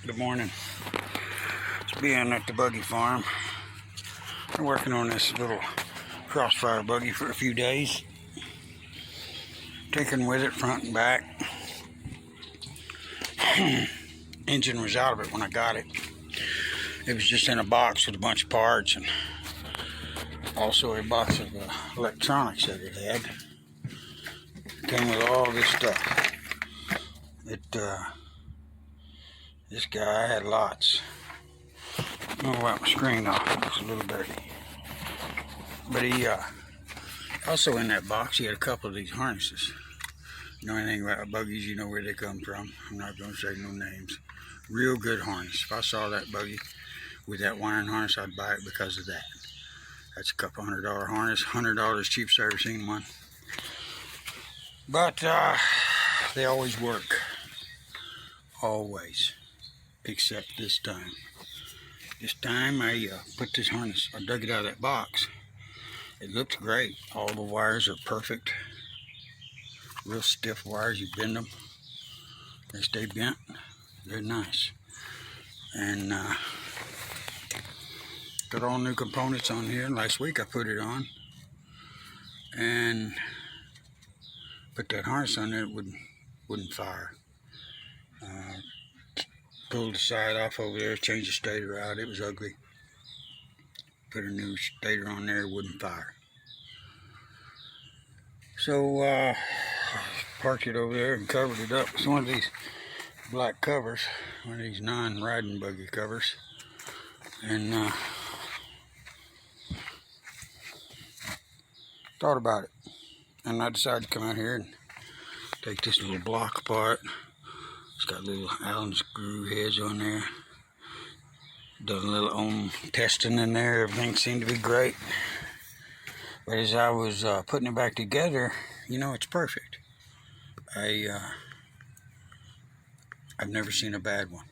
Good morning. It's being at the Buggy farm. I'm working on this little crossfire buggy for a few days. Taking with it front and back. Engine was out of it when I got it. It was just in a box with a bunch of parts and also a box of electronics that it had. Came with all this stuff. This guy had lots. I'm gonna wipe my screen off. It's a little dirty. But he also in that box he had a couple of these harnesses. You know anything about buggies, you know where they come from. I'm not gonna say no names. Real good harness. If I saw that buggy with that wiring harness, I'd buy it because of that. That's a couple $100 harness. $100 cheapest I've ever seen one. But they always work. Always. Except this time. This time I put this harness, I dug it out of that box. It looks great. All the wires are perfect. Real stiff wires, you bend them. They stay bent. They're nice. And got all new components on here. Last week I put it on. And put that harness on there, it wouldn't fire. Pulled the side off over there, changed the stator out. It was ugly. Put a new stator on there, it wouldn't fire. So parked it over there and covered it up with one of these black covers, one of these non-riding buggy covers. And thought about it. And I decided to come out here and take this little block apart. It's got little Allen screw heads on there. Done a little ohm testing in there. Everything seemed to be great. But as I was putting it back together, you know, it's perfect. I've never seen a bad one.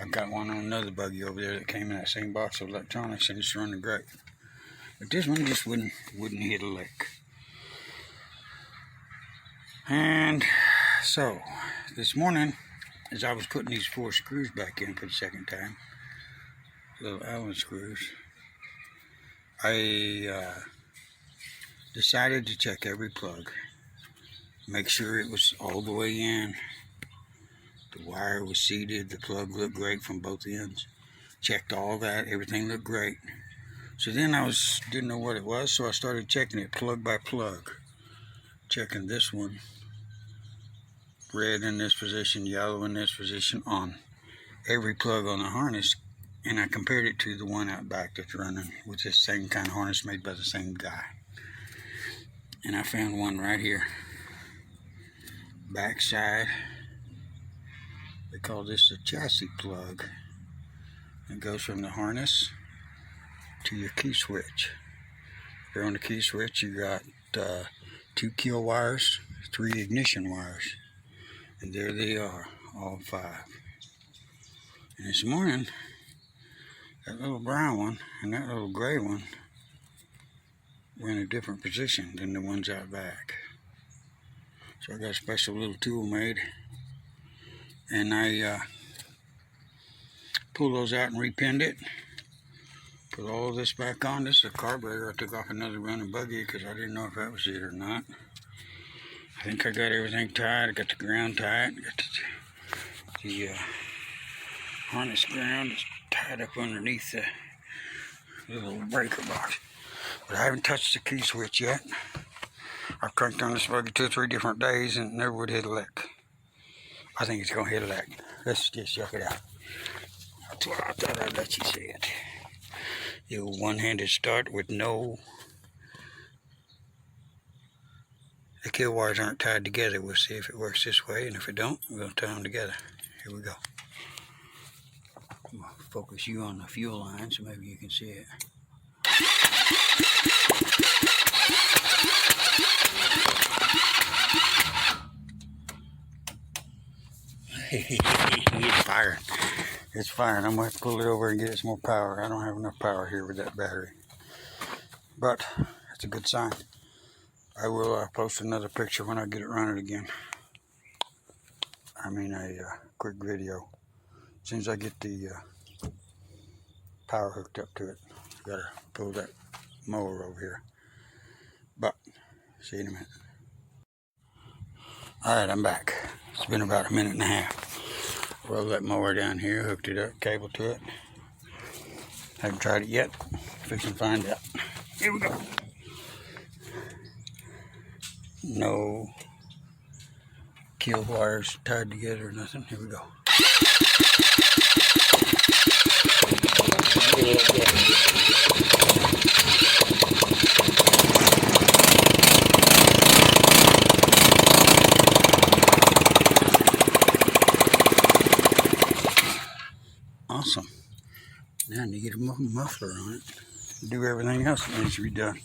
I've got one on another buggy over there that came in that same box of electronics and it's running great. But this one just wouldn't hit a lick. And so this morning, as I was putting these 4 screws back in for the second time, little Allen screws, I decided to check every plug, make sure it was all the way in, the wire was seated, the plug looked great from both ends. Checked all that, everything looked great. So then didn't know what it was, so I started checking it plug by plug. Checking this one, red in this position, yellow in this position, on every plug on the harness, and I compared it to the one out back that's running with this same kind of harness made by the same guy. And I found one right here, backside. They call this a chassis plug. It goes from the harness to your key switch. Here on the key switch you got 2 kill wires, 3 ignition wires, and there they are, all 5. And this morning, that little brown one and that little gray one were in a different position than the ones out back. So I got a special little tool made, and I pulled those out and repinned it. Put all this back on. This is a carburetor. I took off another running buggy because I didn't know if that was it or not. I think I got everything tied. I got the ground tied. I got the harness ground is tied up underneath the little breaker box. But I haven't touched the key switch yet. I've cranked on this buggy 2 or 3 different days and it never would hit a lick. I think it's going to hit a lick. Let's just check it out. That's what I thought I'd let you see it. The old one-handed start with the kill wires aren't tied together. We'll see if it works this way, and if it don't, we're going to tie them together. Here we go. I'm going to focus you on the fuel line so maybe you can see it. It's firing. It's firing. I'm going to have to pull it over and get it some more power. I don't have enough power here with that battery. But that's a good sign. I will post another picture when I get it running again. I mean a quick video As soon as I get the power hooked up to it, gotta pull that mower over here. But see you in a minute. Alright, I'm back. It's been about a minute and a half. Rolled that mower down here, hooked it up, cable to it. Haven't tried it yet. Fixing to find out. Here we go. No kill wires tied together or nothing. Here we go. Awesome. Now I need to get a muffler on it. Do everything else that needs to be done.